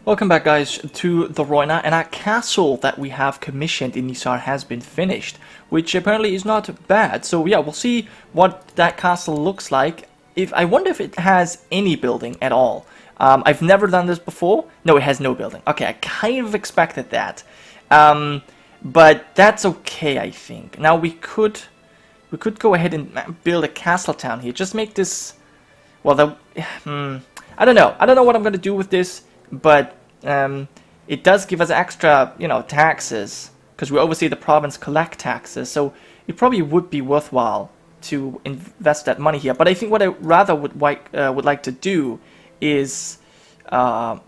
Welcome back, guys, to the Rhoynar, and our castle that we have commissioned in Nisar has been finished, which apparently is not bad. So yeah, we'll see what that castle looks like. I wonder if it has any building at all. I've never done this before. No, it has no building. Okay, I kind of expected that, but that's okay, I think. Now we could go ahead and build a castle town here. Just make this. Well, I don't know. I don't know what I'm gonna do with this. But it does give us extra, taxes, because we oversee the province collect taxes, so it probably would be worthwhile to invest that money here. But I think what I rather would like to do is, build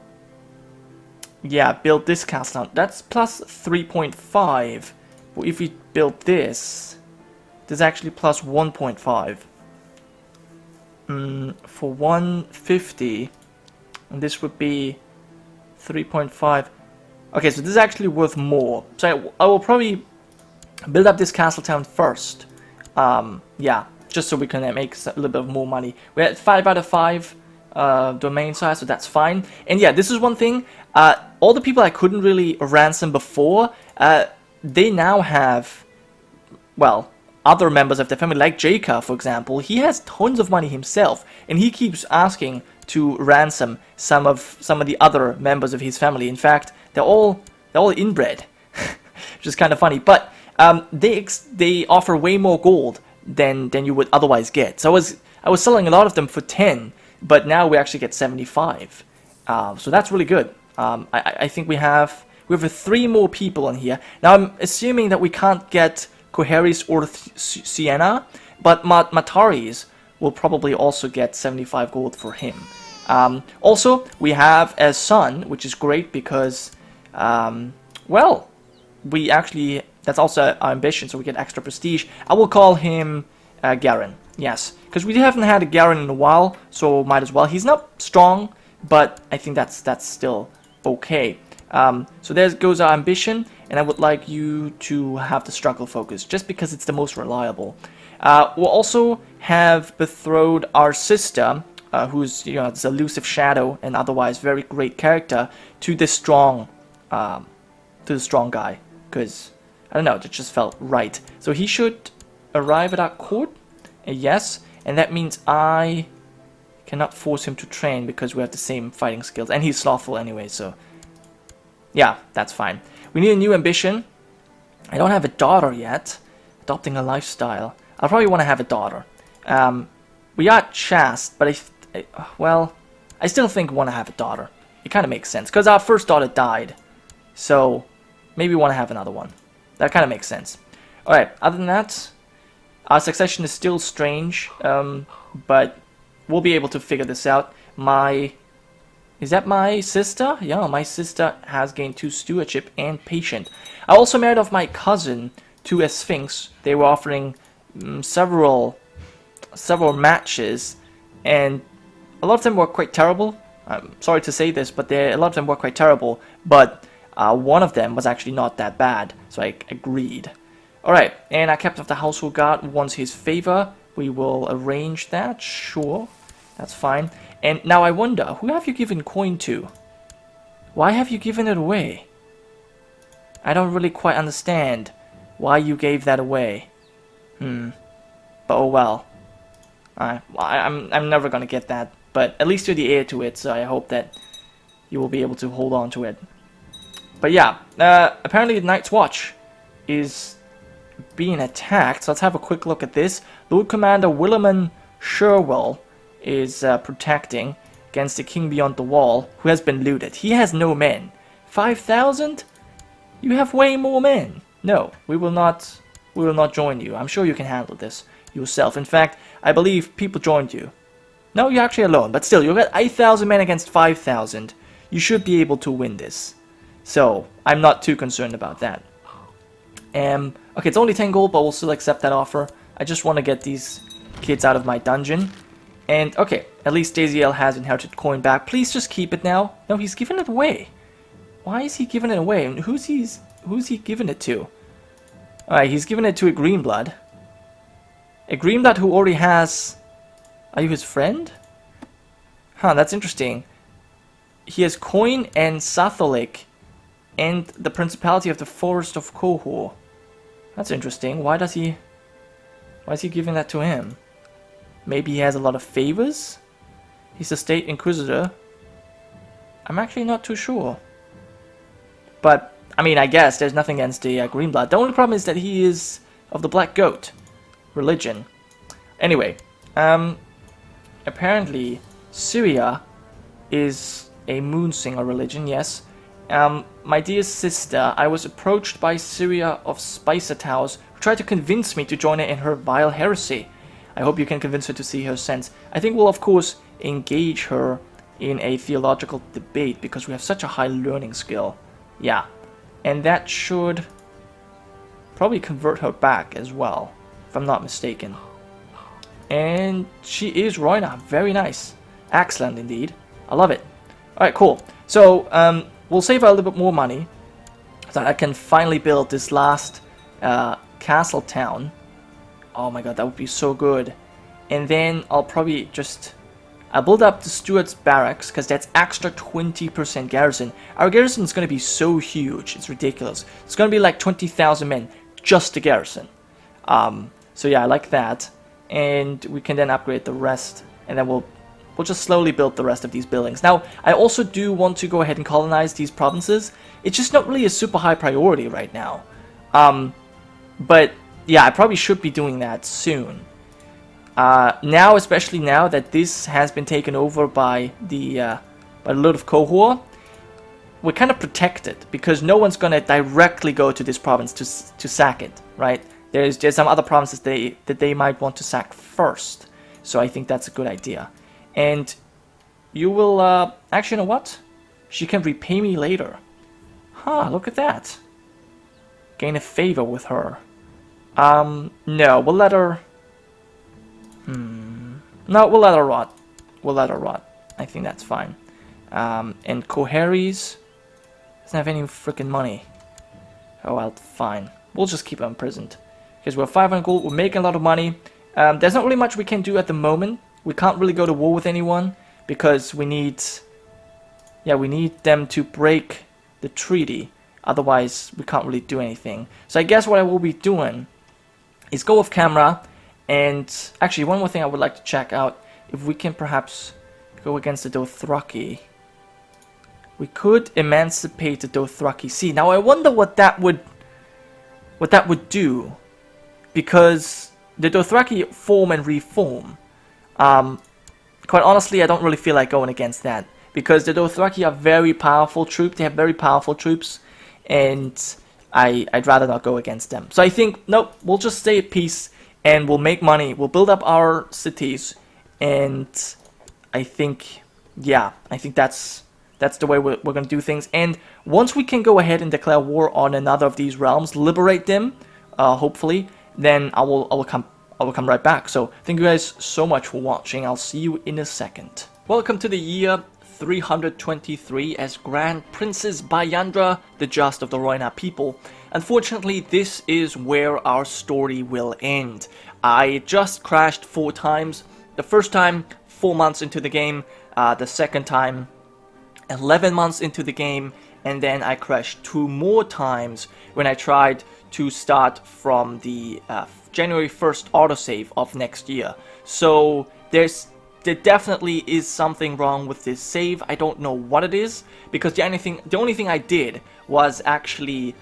this castle. That's plus 3.5. Well, if we build this, there's actually plus 1.5. For 150, and this would be 3.5. Okay, so this is actually worth more. So I will probably build up this castle town first. Just so we can make a little bit more money. We're at 5 out of 5 domain size, so that's fine. And yeah, this is one thing. All the people I couldn't really ransom before, they now have, well, other members of the family, like Gironca, for example. He has tons of money himself, and he keeps asking to ransom some of the other members of his family. In fact, they're all inbred, which is kind of funny. But they offer way more gold than you would otherwise get. So I was selling a lot of them for 10, but now we actually get 75. So that's really good. I think we have 3 more people in here. Now I'm assuming that we can't get Coheris or Sienna, but Mataris will probably also get 75 gold for him. Also, we have a son, which is great because, well, that's also our ambition, so we get extra prestige. I will call him Garen, yes, because we haven't had a Garen in a while, so might as well. He's not strong, but I think that's still okay. So there goes our ambition, and I would like you to have the struggle focus, just because it's the most reliable. We'll also have betrothed our sister, who's this elusive shadow and otherwise very great character, to the strong guy, because I don't know, it just felt right. So he should arrive at our court, yes, and that means I cannot force him to train because we have the same fighting skills, and he's slothful anyway, so yeah, that's fine. We need a new ambition. I don't have a daughter yet. Adopting a lifestyle. I'll probably want to have a daughter. We are chaste, but I still think we want to have a daughter. It kind of makes sense, because our first daughter died. So, maybe we want to have another one. That kind of makes sense. Alright, other than that, our succession is still strange, but we'll be able to figure this out. Is that my sister? Yeah, my sister has gained 2 stewardship and patient. I also married off my cousin to a sphinx. They were offering several matches, and a lot of them were quite terrible. I'm sorry to say this, but a lot of them were quite terrible. But one of them was actually not that bad, so I agreed. Alright, and our captain of the household guard wants his favor. We will arrange that, sure. That's fine. And now I wonder, who have you given coin to? Why have you given it away? I don't really quite understand why you gave that away. But oh well. I'm never gonna get that. But at least you're the heir to it, so I hope that you will be able to hold on to it. But yeah, apparently the Night's Watch is being attacked. So let's have a quick look at this. Lord Commander Williman Sherwell is protecting against the king beyond the wall, who has been looted. He has no men. 5,000? You have way more men. No, we will not join you. I'm sure you can handle this yourself. In fact, I believe people joined you. No, you're actually alone, but still, you've got 8,000 men against 5,000. You should be able to win this. So, I'm not too concerned about that. Okay, it's only 10 gold, but we'll still accept that offer. I just want to get these kids out of my dungeon. And, okay, at least Daziel has inherited coin back. Please just keep it now. No, he's giving it away. Why is he giving it away? And who's he giving it to? Alright, he's giving it to a Greenblood. A Greenblood who already has... Are you his friend? Huh, that's interesting. he has Coin and Satholik and the Principality of the Forest of Kohor. That's interesting. Why is he giving that to him? Maybe he has a lot of favors? He's a State Inquisitor. I'm actually not too sure. But, I mean, I guess there's nothing against the Greenblood. The only problem is that he is of the Black Goat religion. Anyway, apparently Syria is a Moonsinger religion, yes. My dear sister, I was approached by Syria of Spicer Towers, who tried to convince me to join her in her vile heresy. I hope you can convince her to see her sense. I think we'll of course engage her in a theological debate because we have such a high learning skill. Yeah, and that should probably convert her back as well, if I'm not mistaken. And she is Rhoynar. Very nice. Excellent indeed. I love it. Alright, cool. So, we'll save her a little bit more money so that I can finally build this last castle town. Oh my god, that would be so good. And then I'll probably just... I'll build up the Stewart's Barracks, because that's extra 20% garrison. Our garrison is going to be so huge, it's ridiculous. It's going to be like 20,000 men, just the garrison. So yeah, I like that. And we can then upgrade the rest, and then we'll just slowly build the rest of these buildings. Now, I also do want to go ahead and colonize these provinces. It's just not really a super high priority right now. But yeah, I probably should be doing that soon. Now, especially now that this has been taken over by the Lord of Kohor, we're kind of protected because no one's gonna directly go to this province to sack it, right? There's some other provinces that they might want to sack first, so I think that's a good idea. And you will actually, you know what? She can repay me later. Huh? Look at that. Gain a favor with her. No, we'll let her. No, we'll let her rot. We'll let her rot. I think that's fine. And Koharis doesn't have any freaking money. Oh well, fine. We'll just keep her imprisoned. Because we're 500 gold, we're making a lot of money. There's not really much we can do at the moment. We can't really go to war with anyone. Because we need... Yeah, we need them to break the treaty. Otherwise, we can't really do anything. So I guess what I will be doing is go off camera. And actually, one more thing I would like to check out. If we can perhaps go against the Dothraki. We could emancipate the Dothraki. See, now I wonder what that would do. Because the Dothraki form and reform. Quite honestly, I don't really feel like going against that. Because the Dothraki are very powerful troops. They have very powerful troops. And I'd rather not go against them. So I think, nope, we'll just stay at peace. And we'll make money. We'll build up our cities. And I think, yeah, I think that's the way we're going to do things. And once we can go ahead and declare war on another of these realms, liberate them, hopefully, then I will come right back. So thank you guys so much for watching. I'll see you in a second. Welcome to the year 323 as Grand Princess Bayandra, the Just of the Rhoynar people. Unfortunately, this is where our story will end. I just crashed 4 times. The first time, 4 months into the game. The second time, 11 months into the game. And then I crashed 2 more times when I tried to start from the January 1st autosave of next year. So there definitely is something wrong with this save. I don't know what it is, because the only thing I did was actually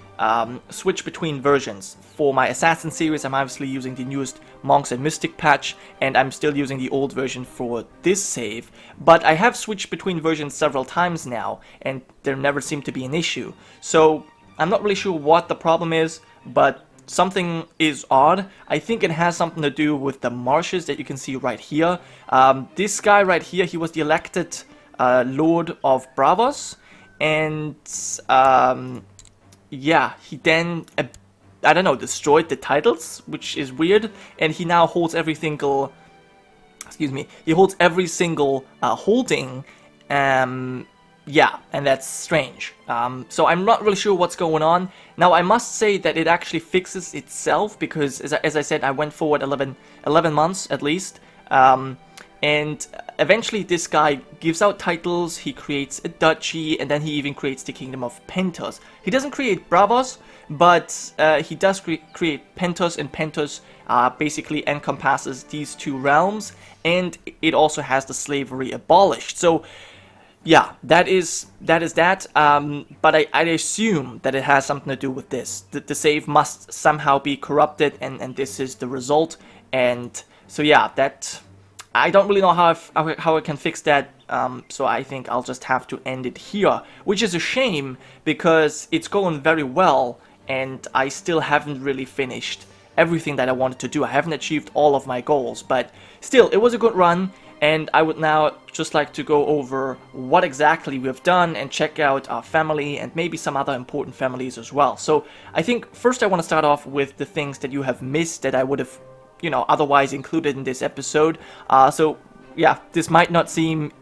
switch between versions. For my Assassin series, I'm obviously using the newest Monks and Mystic patch, and I'm still using the old version for this save. But I have switched between versions several times now, and there never seemed to be an issue. So I'm not really sure what the problem is, but something is odd. I think it has something to do with the marshes that you can see right here. This guy right here, he was the elected Lord of Bravos, and yeah, he then, I don't know, destroyed the titles, which is weird, and he now holds every single, he holds every single holding, yeah, and that's strange. So I'm not really sure what's going on. Now, I must say that it actually fixes itself, because as I said, I went forward 11 months at least. And eventually this guy gives out titles, he creates a duchy, and then he even creates the Kingdom of Pentos. He doesn't create Bravos, but he does create Pentos, and Pentos basically encompasses these two realms, and it also has the slavery abolished. So yeah, that is that. But I assume that it has something to do with this. The save must somehow be corrupted, and this is the result. And so yeah, that I don't really know how I can fix that. So I think I'll just have to end it here, which is a shame because it's going very well, and I still haven't really finished everything that I wanted to do. I haven't achieved all of my goals, but still, it was a good run. And I would now just like to go over what exactly we've done and check out our family and maybe some other important families as well. So I think first I want to start off with the things that you have missed that I would have, you know, otherwise included in this episode. So yeah, this might not seem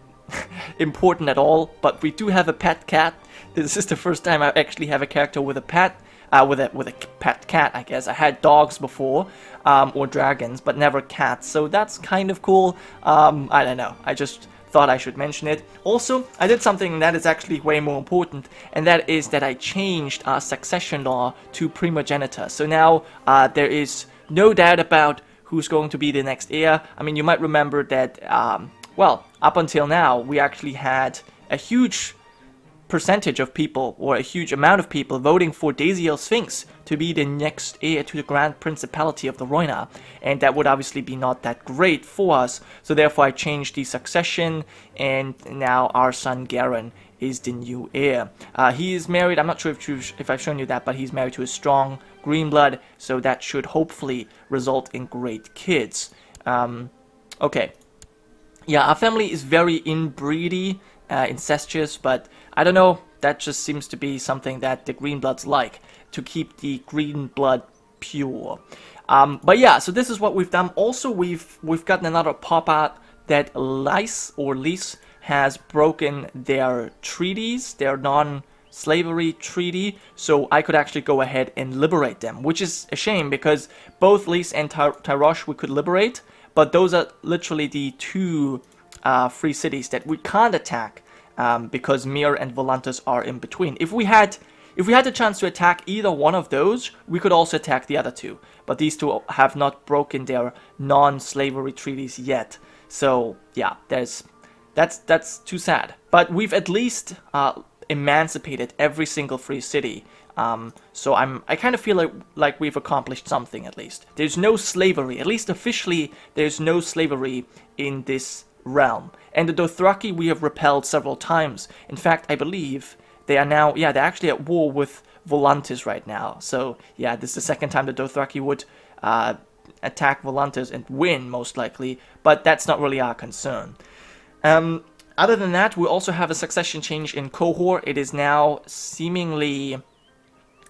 important at all, but we do have a pet cat. This is the first time I actually have a character with a pet. With a pet cat, I guess. I had dogs before, or dragons, but never cats, so that's kind of cool. I don't know, I just thought I should mention it. Also, I did something that is actually way more important, and that is that I changed our succession law to primogeniture. So now there is no doubt about who's going to be the next heir. I mean, you might remember that, well, up until now, we actually had a huge percentage of people, or a huge amount of people, voting for Daisiel Sphinx to be the next heir to the Grand Principality of the Rhoynar, and that would obviously be not that great for us, so therefore I changed the succession, and now our son Garen is the new heir. He is married, I'm not sure if I've shown you that, but he's married to a strong Greenblood, so that should hopefully result in great kids. Okay. Yeah, our family is very inbreedy, incestuous, but I don't know, that just seems to be something that the Greenbloods like, to keep the green blood pure. But yeah, so this is what we've done. Also, we've gotten another pop-out that Lys has broken their treaties, their non-slavery treaty, so I could actually go ahead and liberate them, which is a shame, because both Lys and Tyrosh we could liberate, but those are literally the two free cities that we can't attack, because Mir and Volantis are in between. If we had the chance to attack either one of those, we could also attack the other two. But these two have not broken their non-slavery treaties yet. So yeah, that's too sad. But we've at least emancipated every single free city. So I kind of feel like we've accomplished something at least. There's no slavery, at least officially. There's no slavery in this realm. And the Dothraki we have repelled several times. In fact, I believe they are now, yeah, they're actually at war with Volantis right now. So yeah, this is the second time the Dothraki would attack Volantis and win, most likely. But that's not really our concern. Other than that, we also have a succession change in Qohor. It is now seemingly,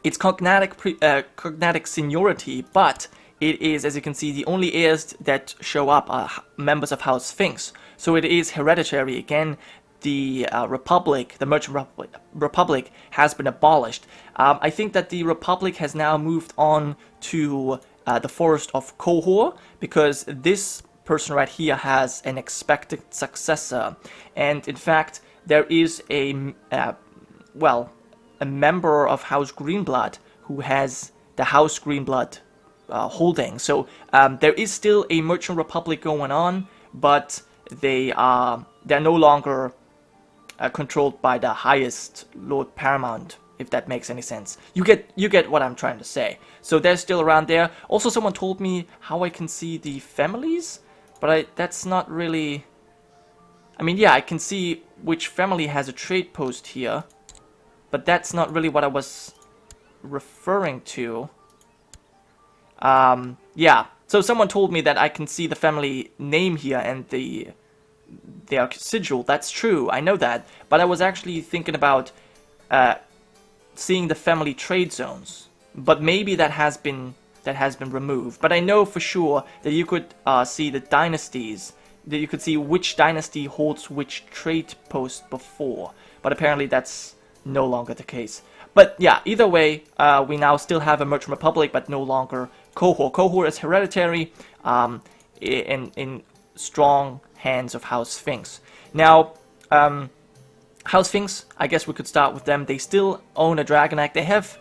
it's cognatic seniority, but it is, as you can see, the only heirs that show up are members of House Sphinx. So it is hereditary. Again, the Republic, the Merchant Republic, has been abolished. I think that the Republic has now moved on to the Forest of Qohor, because this person right here has an expected successor. And in fact, there is a member of House Greenblood who has the House Greenblood holding. So there is still a Merchant Republic going on, but they're no longer controlled by the highest Lord Paramount, if that makes any sense. You get what I'm trying to say. So they're still around there. Also, someone told me how I can see the families, but that's not really... I mean, yeah, I can see which family has a trade post here, but that's not really what I was referring to. Yeah, so someone told me that I can see the family name here and their sigil. That's true, I know that, but I was actually thinking about seeing the family trade zones, but maybe that has been removed. But I know for sure that you could see the dynasties, that you could see which dynasty holds which trade post before, but apparently that's no longer the case. But yeah, either way, we now still have a Merchant Republic, but no longer Qohor. Qohor is hereditary, in strong hands of House Sphinx. Now, House Sphinx, I guess we could start with them. They still own a dragon egg. They have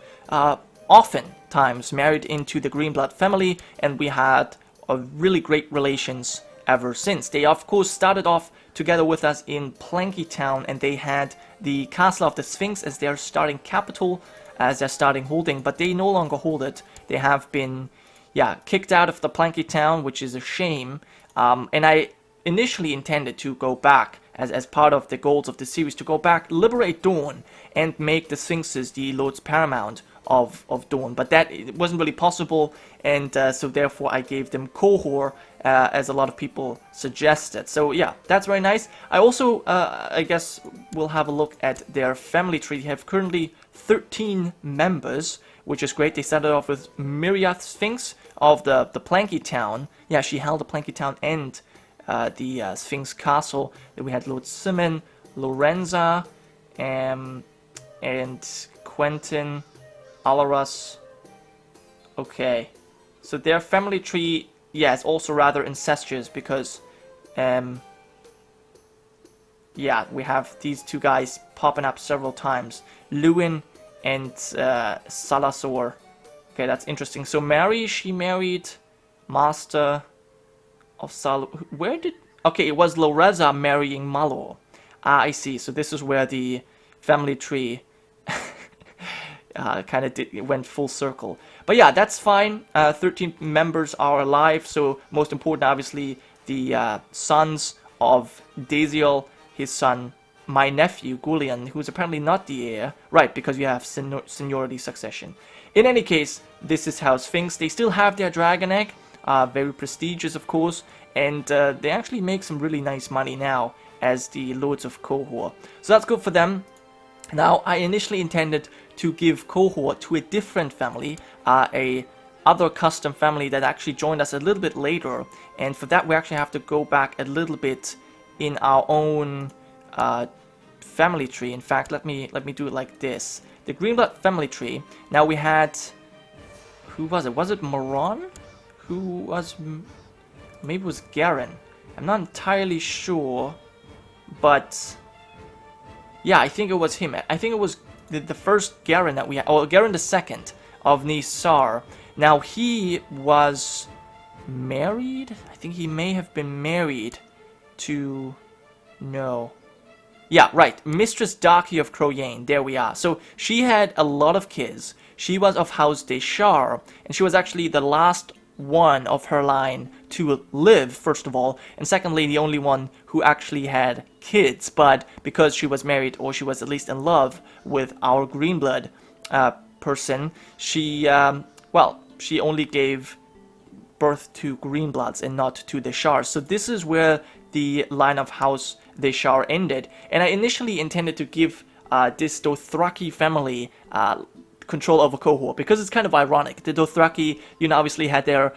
oftentimes married into the Greenblood family, and we had a really great relations ever since. They of course started off together with us in Planky Town, and they had the Castle of the Sphinx as their starting capital, as their starting holding, but they no longer hold it. They have been, yeah, kicked out of the Planky Town, which is a shame. And I initially intended to go back, as part of the goals of the series, to go back, liberate Dawn, and make the Sphinxes the Lords Paramount of Dawn. But that it wasn't really possible, and so therefore I gave them Cohor, as a lot of people suggested. So yeah, that's very nice. I also, I guess, will have a look at their family tree. They have currently 13 members, which is great. They started off with Miriath Sphinx of the Planky Town. Yeah, she held the Planky Town and the Sphinx Castle. Then we had Lord Simon, Lorenza, and Quentin, Alaras. Okay, so their family tree, yeah, is also rather incestuous because, yeah, we have these two guys popping up several times, Lewin and Salazar. Okay, that's interesting. So Mary, she married Master of where did... Okay, it was Loreza marrying Malo. Ah, I see. So this is where the family tree kind of went full circle. But yeah, that's fine. 13 members are alive. So most important, obviously, the sons of Daziel, his son, my nephew, Gulian, who's apparently not the heir. Right, because you have seniority succession. In any case, this is House Sphinx. They still have their dragon egg. Very prestigious, of course, and they actually make some really nice money now as the Lords of Cohor. So that's good for them. Now, I initially intended to give Cohor to a different family, a other custom family that actually joined us a little bit later, and for that we actually have to go back a little bit in our own family tree. In fact, let me do it like this. The Greenblood family tree. Now we had... Who was it? Was it Moron? Who was... Maybe it was Garen. I'm not entirely sure, but... Yeah, I think it was him. I think it was the first Garen that we had. Oh, Garen II of Nisar. Now, he was married? I think he may have been married to... No. Yeah, right. Mistress Darky of Croyane. There we are. So, she had a lot of kids. She was of House Deschar, and she was actually the last one of her line to live, first of all, and secondly, the only one who actually had kids. But because she was married, or she was at least in love with our Greenblood person, she, well, she only gave birth to Greenbloods and not to Deschar. So this is where the line of House Deschar ended, and I initially intended to give this Dothraki family control over Cohor, because it's kind of ironic. The Dothraki, you know, obviously had their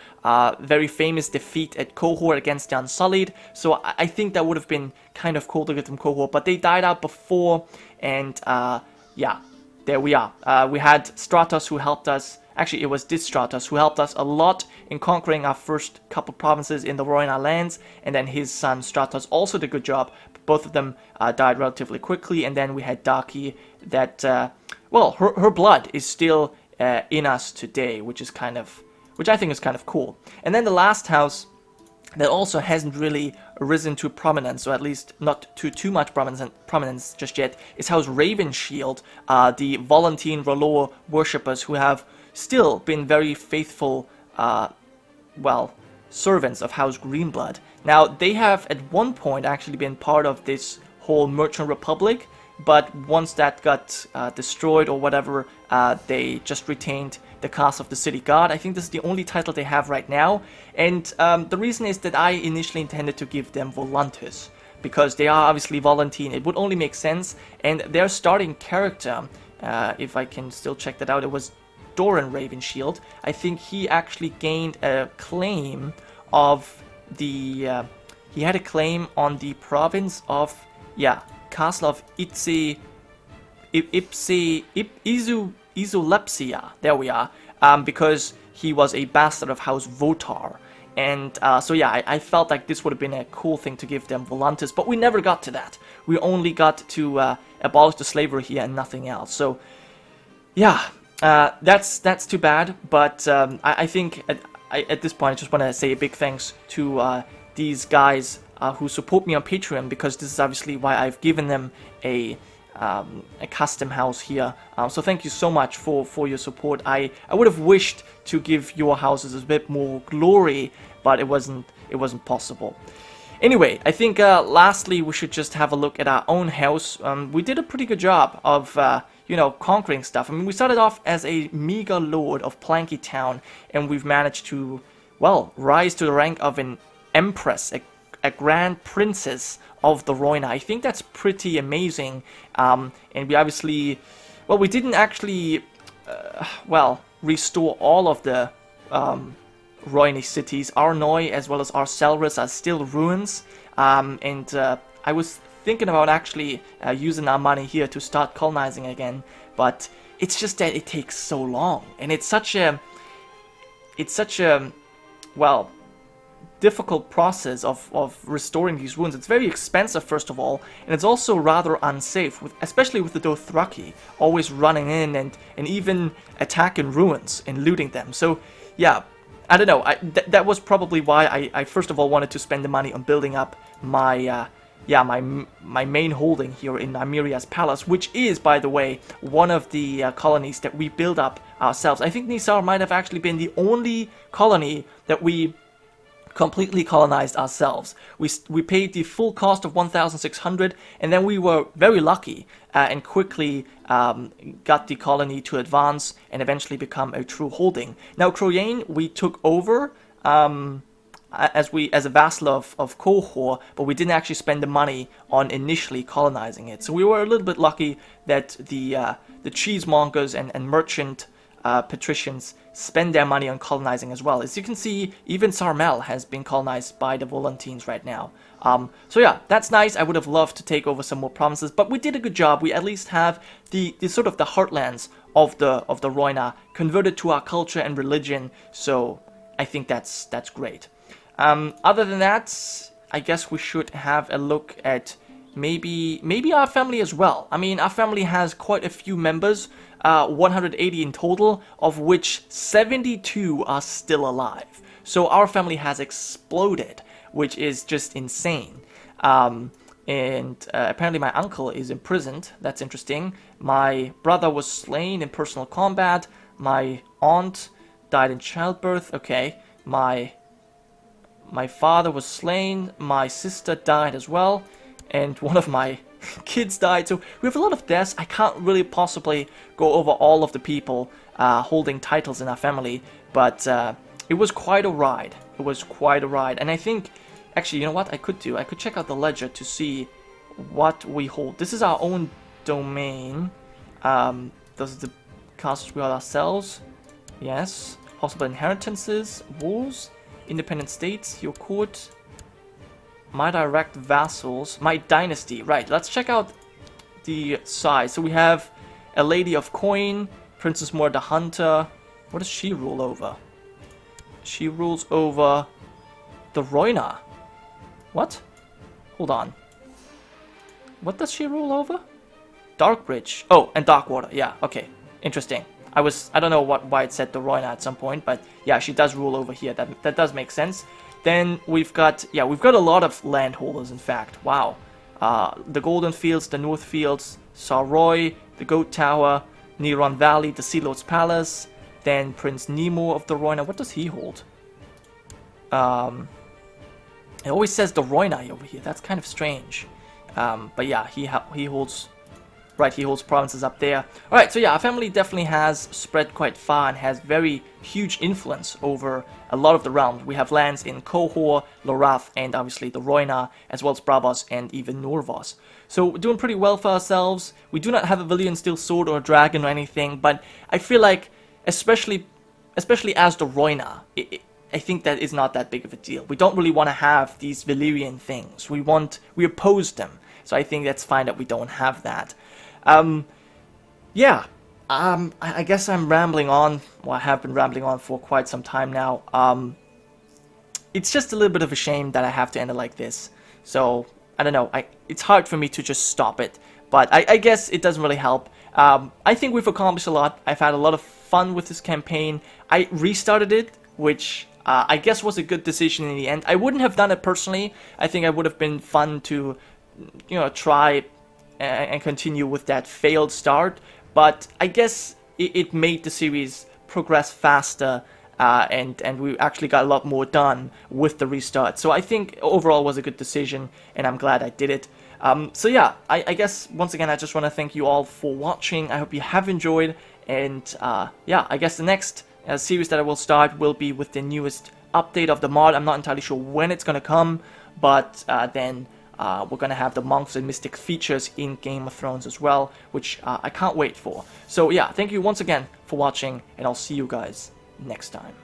very famous defeat at Cohor against the Unsullied, so I think that would have been kind of cool to give them Cohor, but they died out before, and yeah, there we are. We had Stratos who helped us. Actually, it was this Stratos who helped us a lot in conquering our first couple provinces in the Rhoynar lands, and then his son Stratos also did a good job. Both of them died relatively quickly, and then we had Darky that, well, her blood is still in us today, which I think is kind of cool. And then the last house that also hasn't really risen to prominence, or at least not to too much prominence just yet, is House Ravenshield, the Volantine R'hllor worshippers who have still been very faithful, well, servants of House Greenblood. Now, they have at one point actually been part of this whole Merchant Republic, but once that got destroyed or whatever, they just retained the Castle of the City Guard. I think this is the only title they have right now, and the reason is that I initially intended to give them Volantis, because they are obviously Volantine. It would only make sense, and their starting character, if I can still check that out, it was Doran Ravenshield. I think he actually gained a claim of the... he had a claim on the province of... yeah, Castle of Izulepsia. There we are. Because he was a bastard of House Votar. And so yeah, I felt like this would have been a cool thing to give them Volantis, but we never got to that. We only got to abolish the slavery here and nothing else. So yeah, that's too bad. But I think at this point I just want to say a big thanks to these guys who support me on Patreon, because this is obviously why I've given them a custom house here. So thank you so much for your support. I would have wished to give your houses a bit more glory, but it wasn't possible. Anyway, I think lastly we should just have a look at our own house. We did a pretty good job of you know, conquering stuff. I mean, we started off as a meager lord of Planky Town, and we've managed to, well, rise to the rank of an empress, a grand princess of the Rhoynar. I think that's pretty amazing. And we obviously, well, we didn't actually, well, restore all of the Rhoynish cities. Arnoy as well as Arcelrus are still ruins. And I was thinking about actually using our money here to start colonizing again, but it's just that it takes so long, and it's such a well, difficult process of restoring these ruins. It's very expensive, first of all, and it's also rather unsafe, especially with the Dothraki always running in and even attacking ruins and looting them. So yeah, I don't know, that was probably why I first of all wanted to spend the money on building up my my main holding here in Nymeria's palace, which is, by the way, one of the colonies that we build up ourselves. I think Nisar might have actually been the only colony that we completely colonized ourselves. We paid the full cost of 1,600, and then we were very lucky and quickly got the colony to advance and eventually become a true holding. Now, Croyane, we took over as a vassal of Qohor, but we didn't actually spend the money on initially colonizing it. So we were a little bit lucky that the cheesemongers and merchant patricians spend their money on colonizing as well. As you can see, even Sarmel has been colonized by the Volantines right now. So yeah, that's nice. I would have loved to take over some more provinces, but we did a good job. We at least have the sort of the heartlands of the Rhoynar converted to our culture and religion. So I think that's great. Other than that, I guess we should have a look at maybe our family as well. I mean, our family has quite a few members, 180 in total, of which 72 are still alive. So our family has exploded, which is just insane. And apparently my uncle is imprisoned. That's interesting. My brother was slain in personal combat. My aunt died in childbirth. Okay. My father was slain. My sister died as well. And one of my kids died. So we have a lot of deaths. I can't really possibly go over all of the people holding titles in our family. But it was quite a ride. It was quite a ride. And I think, actually, you know what I could do? I could check out the ledger to see what we hold. This is our own domain. Does the castles we hold ourselves? Yes. Possible inheritances. Walls. Independent states. Your court. My direct vassals. My dynasty. Right. Let's check out the size. So we have a Lady of Coin. Princess Moore the Hunter. What does she rule over? She rules over the Rhoynar. What? Hold on. What does she rule over? Darkbridge. Oh, and Darkwater. Yeah, okay. Interesting. I don't know why it said the Rhoynar at some point, but yeah, she does rule over here. That does make sense. Then we've got a lot of landholders, in fact. Wow. The Golden Fields, the North Fields, Sarroy, the Goat Tower, Neron Valley, the Sea Lord's Palace, then Prince Nemo of the Rhoynar. What does he hold? It always says the Rhoynar over here. That's kind of strange. But yeah, he holds... Right, he holds provinces up there. Alright, so yeah, our family definitely has spread quite far and has very huge influence over a lot of the realms. We have lands in Qohor, Lorath, and obviously the Rhoynar, as well as Bravos and even Norvos. So we're doing pretty well for ourselves. We do not have a Valyrian steel sword or a dragon or anything, but I feel like, especially as the Rhoynar, I think that is not that big of a deal. We don't really want to have these Valyrian things. We oppose them. So I think that's fine that we don't have that. Yeah, I guess I'm rambling on. Well, I have been rambling on for quite some time now. it's just a little bit of a shame that I have to end it like this. So I don't know. It's hard for me to just stop it, but I guess it doesn't really help. I think we've accomplished a lot. I've had a lot of fun with this campaign. I restarted it, which I guess was a good decision in the end. I wouldn't have done it personally. I think it would have been fun to, you know, try and continue with that failed start. But I guess it made the series progress faster, and we actually got a lot more done with the restart. So I think overall was a good decision, and I'm glad I did it. So yeah, I guess once again I just want to thank you all for watching. I hope you have enjoyed, and yeah, I guess the next series that I will start will be with the newest update of the mod. I'm not entirely sure when it's going to come, but then we're going to have the monks and mystic features in Game of Thrones as well, which I can't wait for. So yeah, thank you once again for watching, and I'll see you guys next time.